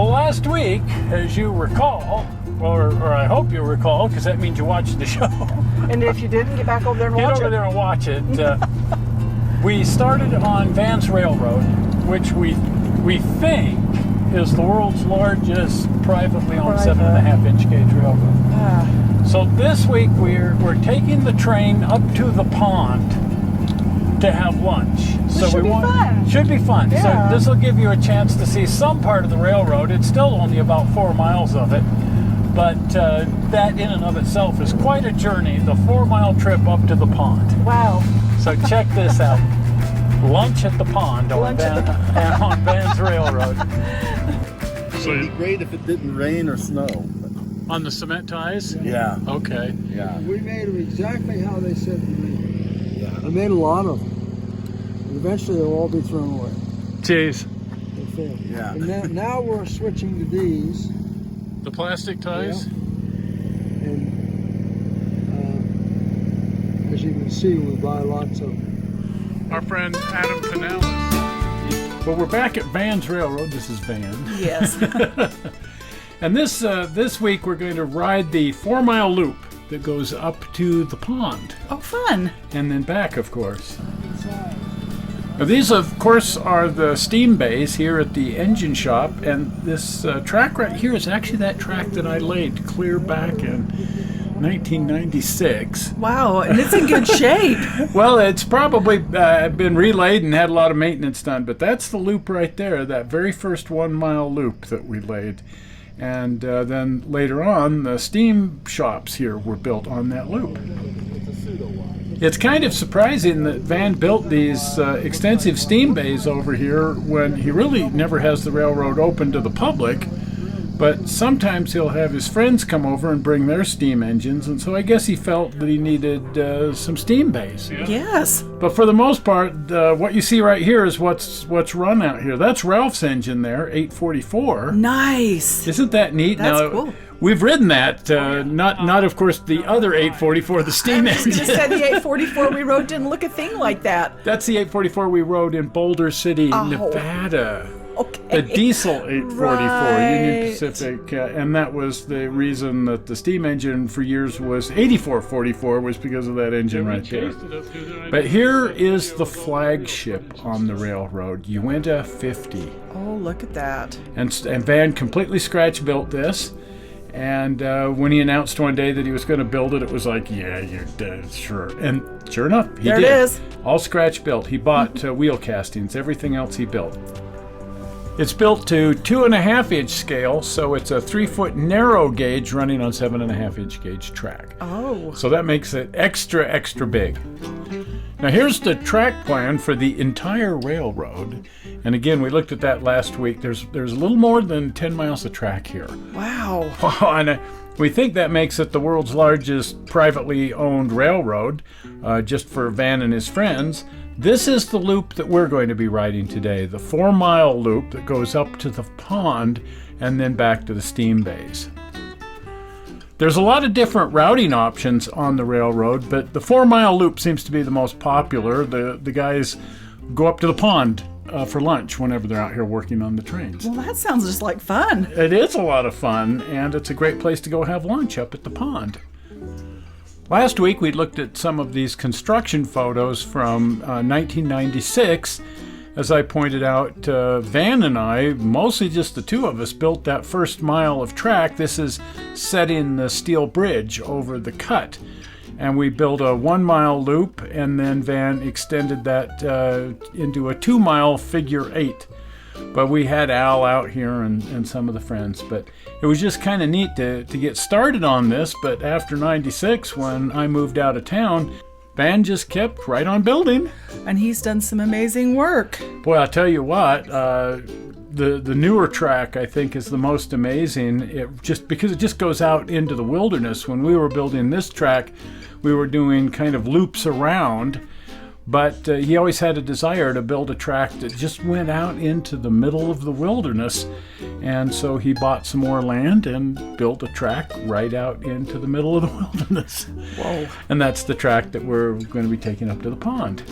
Well, last week, as you recall, or I hope you recall, because that means you watched the show. And if you didn't, get back over there and watch it. Get over there and watch it. We started on Van's Railroad, which we think is the world's largest privately owned 7.5-inch gauge railroad. So this week we're taking the train up to the pond to have lunch. Should be fun. Yeah. So this will give you a chance to see some part of the railroad. It's still only about 4 miles of it, but that in and of itself is quite a journey, the 4-mile trip up to the pond. Wow. So check this out. Lunch at the pond on Van's Railroad. So it'd be great if it didn't rain or snow. On the cement ties? Yeah. Okay. Yeah. We made them exactly how they said we made them. Yeah. I made a lot of them. And eventually they'll all be thrown away. Jeez. They failed. Yeah. And now we're switching to these. The plastic ties? Yeah. And as you can see, we buy lots of them. Our friend Adam Canales. Well, we're back at Van's Railroad. This is Van. Yes. And this week we're going to ride the 4-mile loop that goes up to the pond. Oh, fun. And then back, of course. Now, these, of course, are the steam bays here at the engine shop, and this track right here is actually that track that I laid clear back in 1996. Wow, and it's in good shape. Well, it's probably been relayed and had a lot of maintenance done, but that's the loop right there, that very first 1-mile loop that we laid. And then later on, the steam shops here were built on that loop. It's kind of surprising that Van built these extensive steam bays over here when he really never has the railroad open to the public. But sometimes he'll have his friends come over and bring their steam engines, and so I guess he felt that he needed some steam bays. Yes. But for the most part, what you see right here is what's run out here. That's Ralph's engine there, 844. Nice. Isn't that neat? That's now, cool. We've ridden that, not of course the other 844, the steam I was engine. going to say the 844 we rode didn't look a thing like that. That's the 844 we rode in Boulder City, Nevada. Okay. The Diesel 844, Right. Union Pacific, and that was the reason that the steam engine for years was 8444, was because of that engine right there. But here is the flagship on the railroad, Unita 50. Oh, look at that. And Van completely scratch built this. And when he announced one day that he was going to build it, it was like, yeah, you're dead, sure. And sure enough, he There did. it is. All scratch built. He bought wheel castings, everything else he built. It's built to 2.5-inch scale, so it's a 3-foot narrow gauge running on 7.5-inch gauge track. Oh. So that makes it extra big. Now here's the track plan for the entire railroad. And again, we looked at that last week. There's a little more than 10 miles of track here. Wow. And we think that makes it the world's largest privately owned railroad, just for Van and his friends. This is the loop that we're going to be riding today, the 4-mile loop that goes up to the pond and then back to the steam bays. There's a lot of different routing options on the railroad, but the 4-mile loop seems to be the most popular. The guys go up to the pond for lunch whenever they're out here working on the trains. Well, that sounds just like fun. It is a lot of fun, and it's a great place to go have lunch up at the pond. Last week we looked at some of these construction photos from 1996. As I pointed out, Van and I, mostly just the two of us, built that first mile of track. This is setting the steel bridge over the cut. And we built a 1-mile loop, and then Van extended that into a 2-mile figure 8. But we had Al out here and some of the friends. But it was just kind of neat to get started on this. But after 96, when I moved out of town, Van just kept right on building. And he's done some amazing work. Boy, I'll tell you what, the newer track I think is the most amazing. Because it just goes out into the wilderness. When we were building this track, we were doing kind of loops around. But he always had a desire to build a track that just went out into the middle of the wilderness. And so he bought some more land and built a track right out into the middle of the wilderness. Whoa. And that's the track that we're going to be taking up to the pond.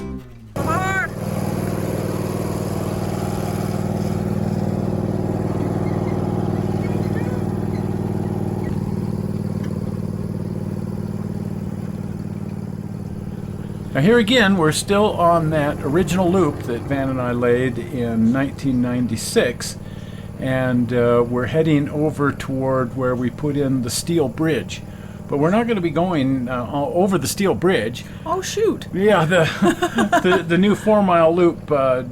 Now here again, we're still on that original loop that Van and I laid in 1996, and we're heading over toward where we put in the steel bridge. But we're not going to be going over the steel bridge. Oh, shoot. Yeah, the new 4-mile loop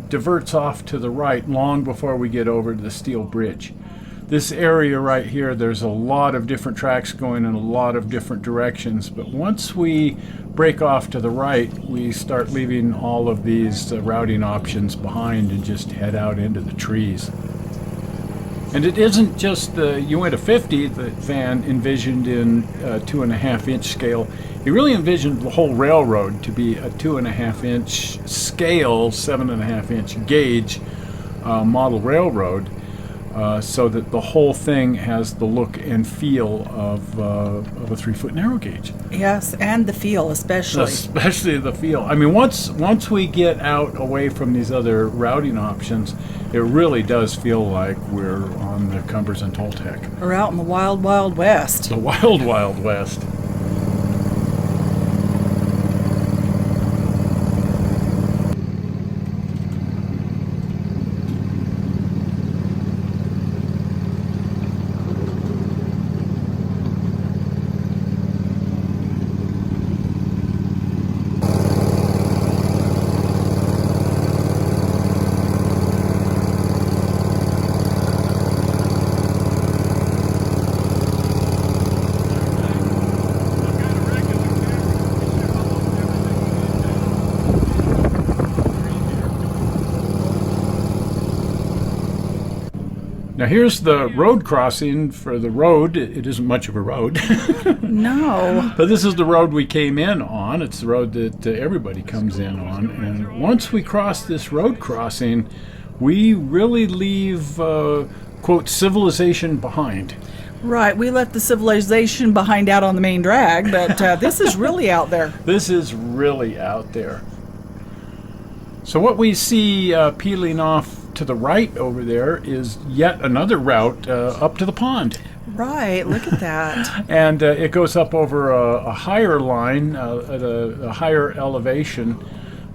diverts off to the right long before we get over to the steel bridge. This area right here, there's a lot of different tracks going in a lot of different directions, but once we break off to the right, we start leaving all of these routing options behind and just head out into the trees. And it isn't just the Unita 50 that Van envisioned in 2.5-inch scale. He really envisioned the whole railroad to be a 2.5-inch scale, 7.5-inch gauge model railroad, so that the whole thing has the look and feel of a 3-foot narrow gauge. Yes, and the feel especially. Especially the feel. I mean, once we get out away from these other routing options, it really does feel like we're on the Cumbers and Toltec. We're out in the wild, wild west. The wild, wild west. Now here's the road crossing for the road. It isn't much of a road. No. But this is the road we came in on. It's the road that everybody comes in on. And once we cross this road crossing, we really leave, quote, civilization behind. Right, we left the civilization behind out on the main drag, but this is really out there. This is really out there. So what we see peeling off to the right over there is yet another route up to the pond. Right, look at that. And it goes up over a higher line at a higher elevation,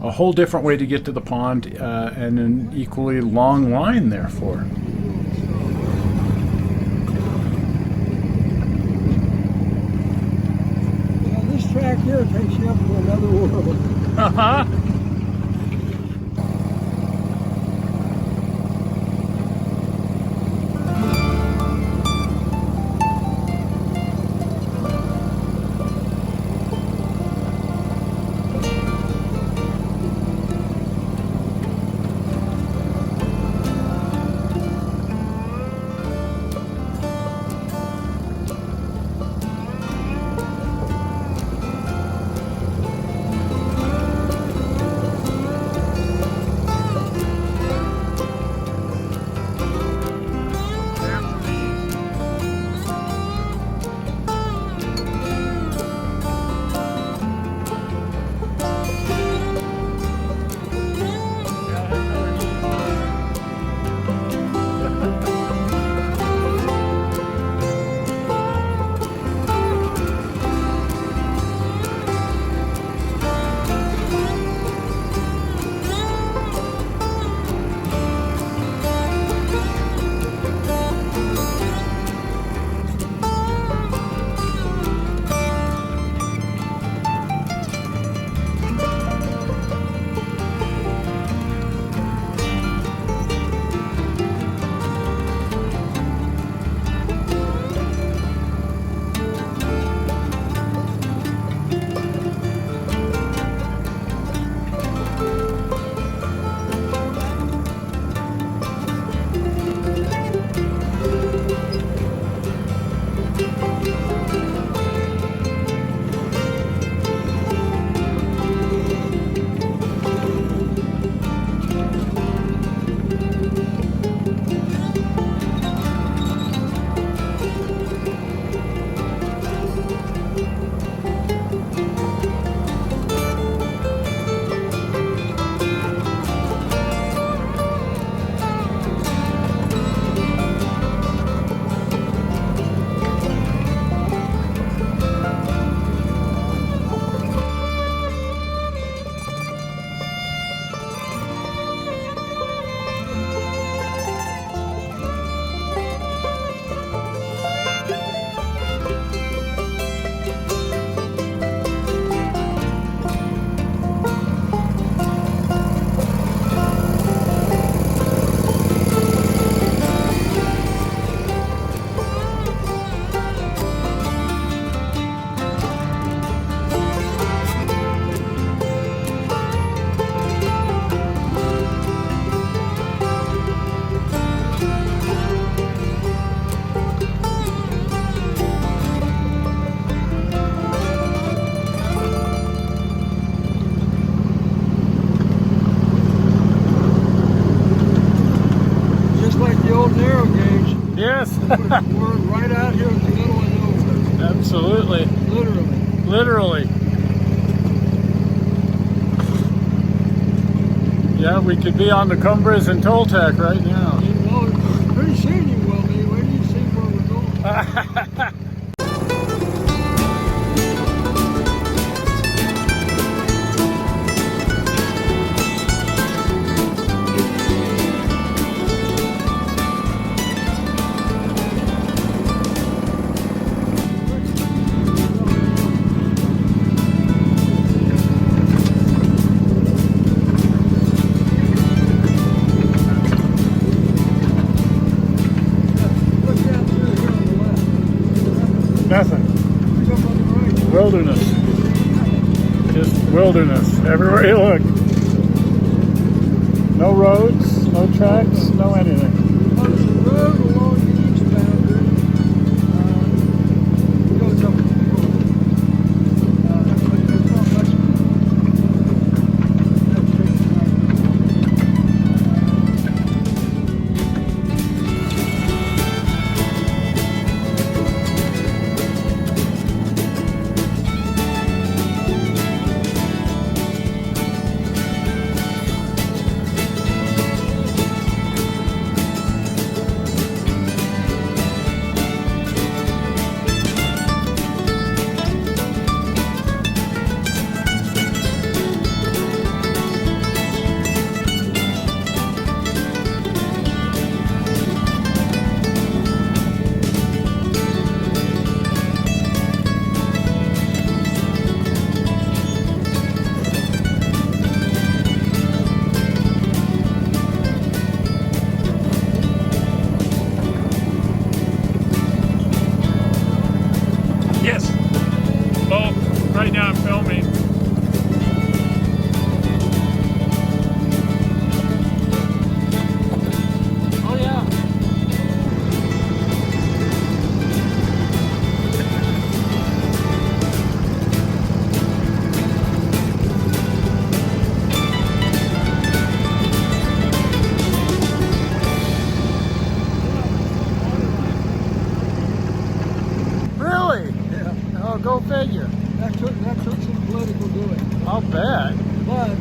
a whole different way to get to the pond, and an equally long line therefore. Well, this track here takes you up to another world. Uh-huh. We're right out here in the middle of nowhere. Absolutely. Literally. Literally. Yeah, we could be on the Cumbres and Toltec right now. Well, pretty soon you will be. Where do you see where we're going? Look down through here on the left. Nothing. Look up on the right. Wilderness. Just wilderness everywhere you look. No roads, no tracks, no anything. Well, there's a road along the east boundary. It goes up the road. But there's not much. That's big. Yes. Well, right now I'm filming. Oh yeah. Really? Yeah. Oh, go figure. That took some political doing. I'll bet. But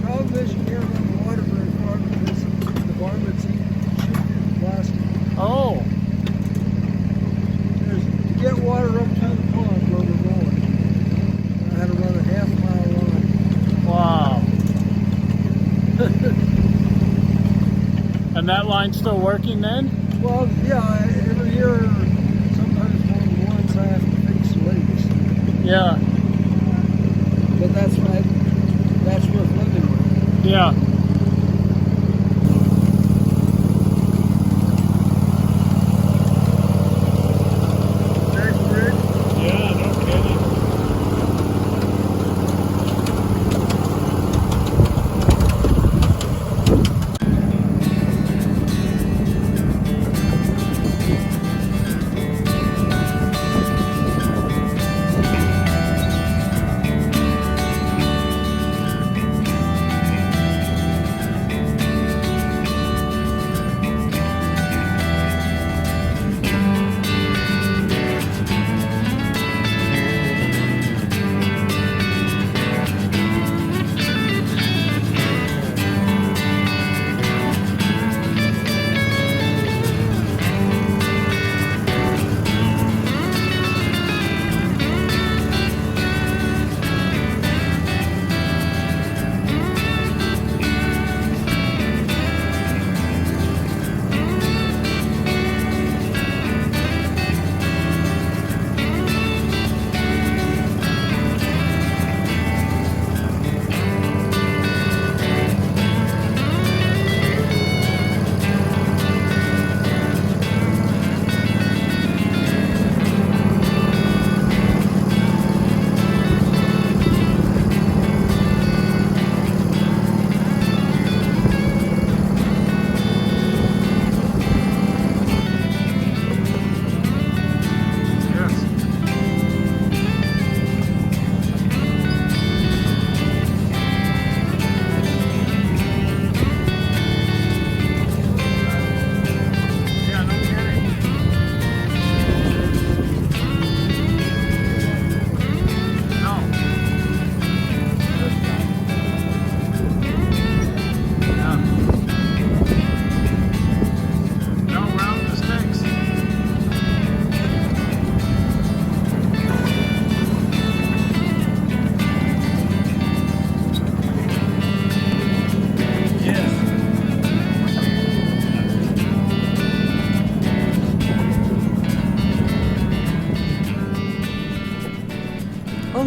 prohibition here on the water very far because the varmints eat plastic. Oh, To get water up to the pond where we're going, I had to run a half-mile line. wow. And that line's still working then? Well, yeah, every year, sometimes more than once, I have to fix the leaks. Yeah. But that's worth living with. Yeah. Nice bridge. Yeah, no kidding.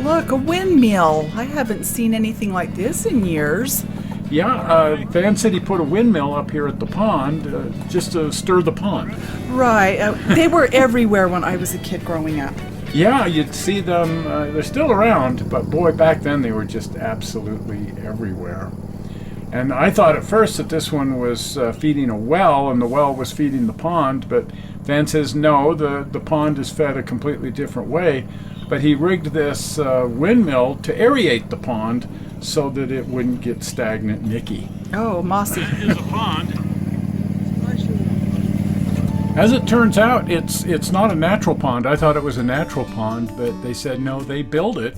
look, a windmill. I haven't seen anything like this in years. Yeah, Van said he put a windmill up here at the pond just to stir the pond. Right. They were everywhere when I was a kid growing up. Yeah, you'd see them. They're still around, but boy, back then they were just absolutely everywhere. And I thought at first that this one was feeding a well, and the well was feeding the pond, but Van says no, the pond is fed a completely different way. But he rigged this windmill to aerate the pond so that it wouldn't get stagnant and icky. Oh, mossy. That is a pond. As it turns out, it's not a natural pond. I thought it was a natural pond, but they said no, they built it,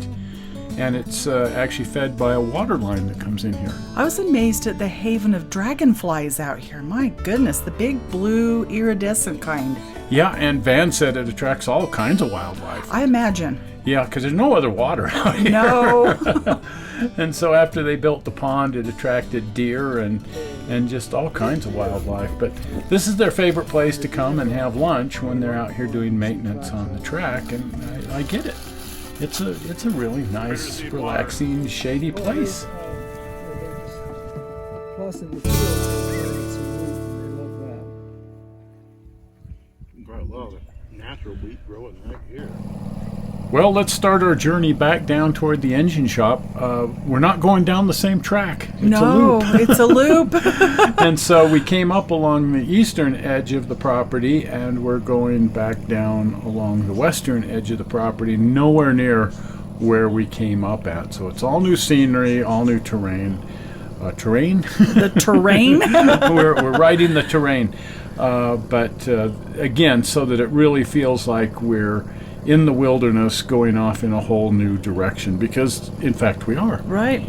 and it's actually fed by a water line that comes in here. I was amazed at the haven of dragonflies out here. My goodness, the big blue iridescent kind. Yeah, and Van said it attracts all kinds of wildlife. I imagine. Yeah, because there's no other water out here. No. And so after they built the pond, it attracted deer and just all kinds of wildlife. But this is their favorite place to come and have lunch when they're out here doing maintenance on the track, and I get it. It's a really nice, relaxing, shady place. Plus in the field, they plant some wheat, and they love that. Got a lot of natural wheat growing right here. Well, let's start our journey back down toward the engine shop. We're not going down the same track. It's a loop. It's a loop. And so we came up along the eastern edge of the property, and we're going back down along the western edge of the property, nowhere near where we came up at. So it's all new scenery, all new terrain. Terrain? The terrain? we're riding the terrain. But again, so that it really feels like we're in the wilderness going off in a whole new direction, because in fact we are. Right.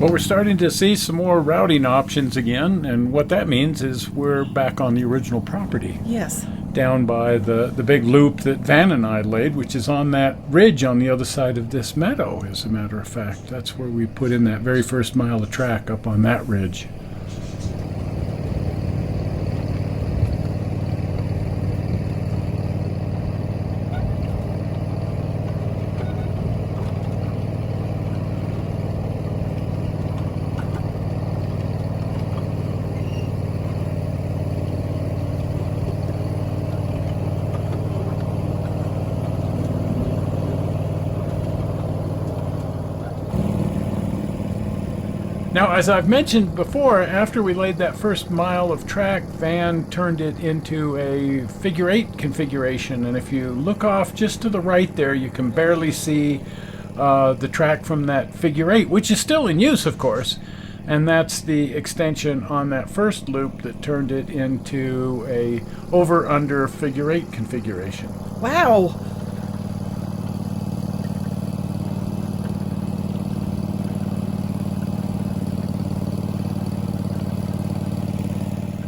Well, we're starting to see some more routing options again, and what that means is we're back on the original property. Yes. Down by the big loop that Van and I laid, which is on that ridge on the other side of this meadow, as a matter of fact. That's where we put in that very first mile of track, up on that ridge. Now, as I've mentioned before, after we laid that first mile of track, Van turned it into a figure 8 configuration, and if you look off just to the right there, you can barely see the track from that figure 8, which is still in use, of course, and that's the extension on that first loop that turned it into a over-under figure 8 configuration. Wow.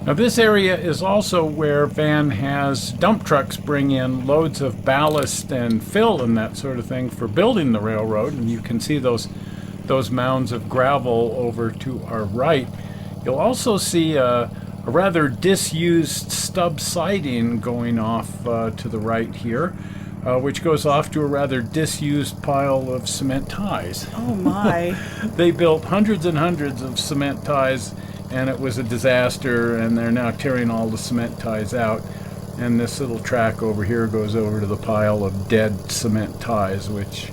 Now, this area is also where Van has dump trucks bring in loads of ballast and fill and that sort of thing for building the railroad, and you can see those mounds of gravel over to our right. You'll also see a rather disused stub siding going off to the right here, which goes off to a rather disused pile of cement ties. Oh my. They built hundreds and hundreds of cement ties, and it was a disaster, and they're now tearing all the cement ties out. And this little track over here goes over to the pile of dead cement ties, which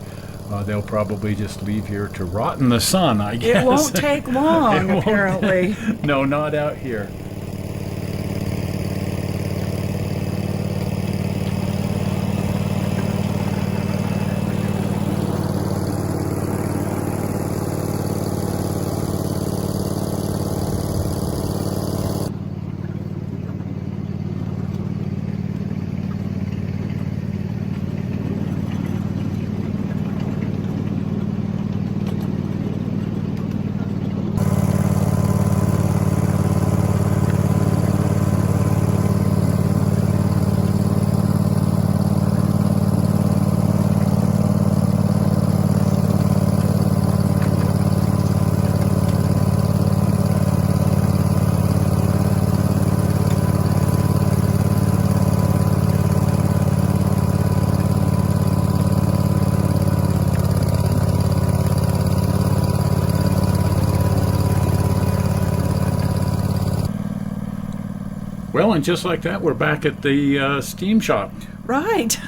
they'll probably just leave here to rot in the sun, I guess. It won't take long, apparently. No, not out here. Well, and just like that, we're back at the steam shop. Right.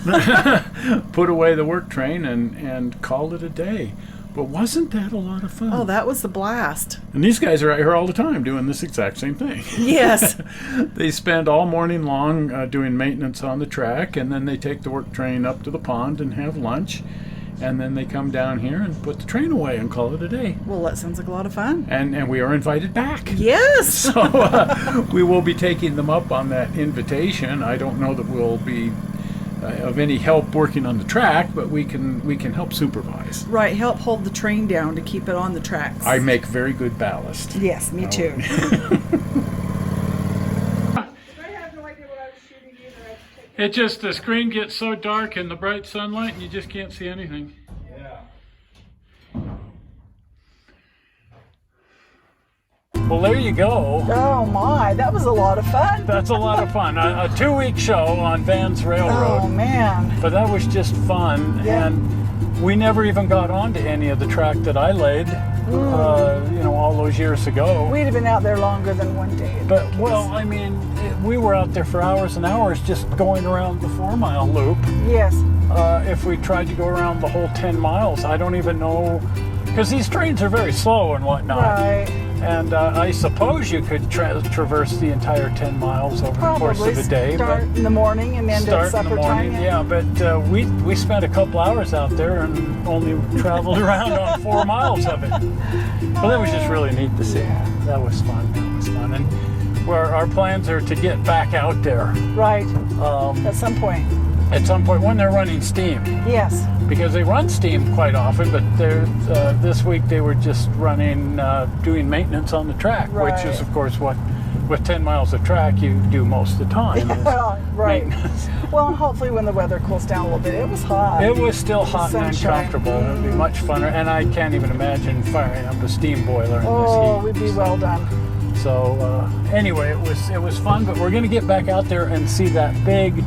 Put away the work train and called it a day. But wasn't that a lot of fun? Oh, that was the blast. And these guys are out here all the time doing this exact same thing. Yes. They spend all morning long doing maintenance on the track, and then they take the work train up to the pond and have lunch. And then they come down here and put the train away and call it a day. Well, that sounds like a lot of fun. And we are invited back. Yes. So we will be taking them up on that invitation. I don't know that we'll be of any help working on the track, but we can help supervise. Right, help hold the train down to keep it on the tracks. I make very good ballast. Yes, me too. It just, the screen gets so dark in the bright sunlight and you just can't see anything. Yeah. Well, there you go. Oh my, that was a lot of fun. That's a lot of fun. A 2-week show on Van's Railroad. Oh man. But that was just fun. Yeah. And we never even got onto any of the track that I laid, all those years ago. We'd have been out there longer than one day. But, well, I mean, we were out there for hours and hours just going around the 4-mile loop. Yes. If we tried to go around the whole 10 miles, I don't even know, because these trains are very slow and whatnot. Right. And I suppose you could traverse the entire 10 miles over the course of a day. Start in the morning and end at supper time. Yeah, but we spent a couple hours out there and only traveled around on 4 miles of it. But that was just really neat to see. That was fun. And our plans are to get back out there. Right. At some point. At some point when they're running steam. Yes. because they run steam quite often, but this week they were just running, doing maintenance on the track, which is, Right. of course, what with 10 miles of track you do most of the time. is Right. maintenance. Well, and hopefully when the weather cools down a little bit, it was hot. It was still hot and Sunshine. uncomfortable. It would be much funner, and I can't even imagine firing up a steam boiler in Oh, this we'd heat. be well done. So anyway, it was fun, but we're going to get back out there and see that big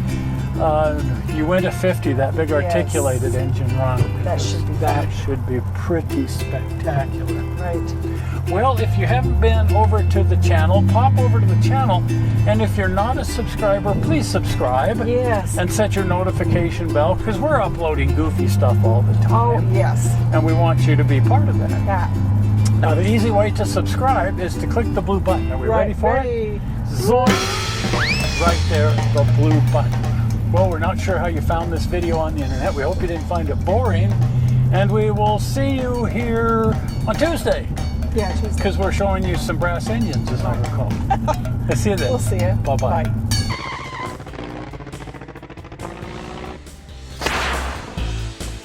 Unita 50, that big articulated engine run. That should be That fun. should be pretty spectacular. Right. Well, if you haven't been over to the channel, pop over to the channel, and if you're not a subscriber, please subscribe. Yes. And set your notification bell, because we're uploading goofy stuff all the Oh, time. yes. And we want you to be part of that. That. Now, the easy way to subscribe is to click the blue button. Are we ready for it? Zoink! Right there, the blue button. Well, we're not sure how you found this video on the internet. We hope you didn't find it boring. And we will see you here on Tuesday, Yeah, Tuesday. because we're showing you some brass engines, as I recall. See you then. We'll see you. Bye-bye. Bye.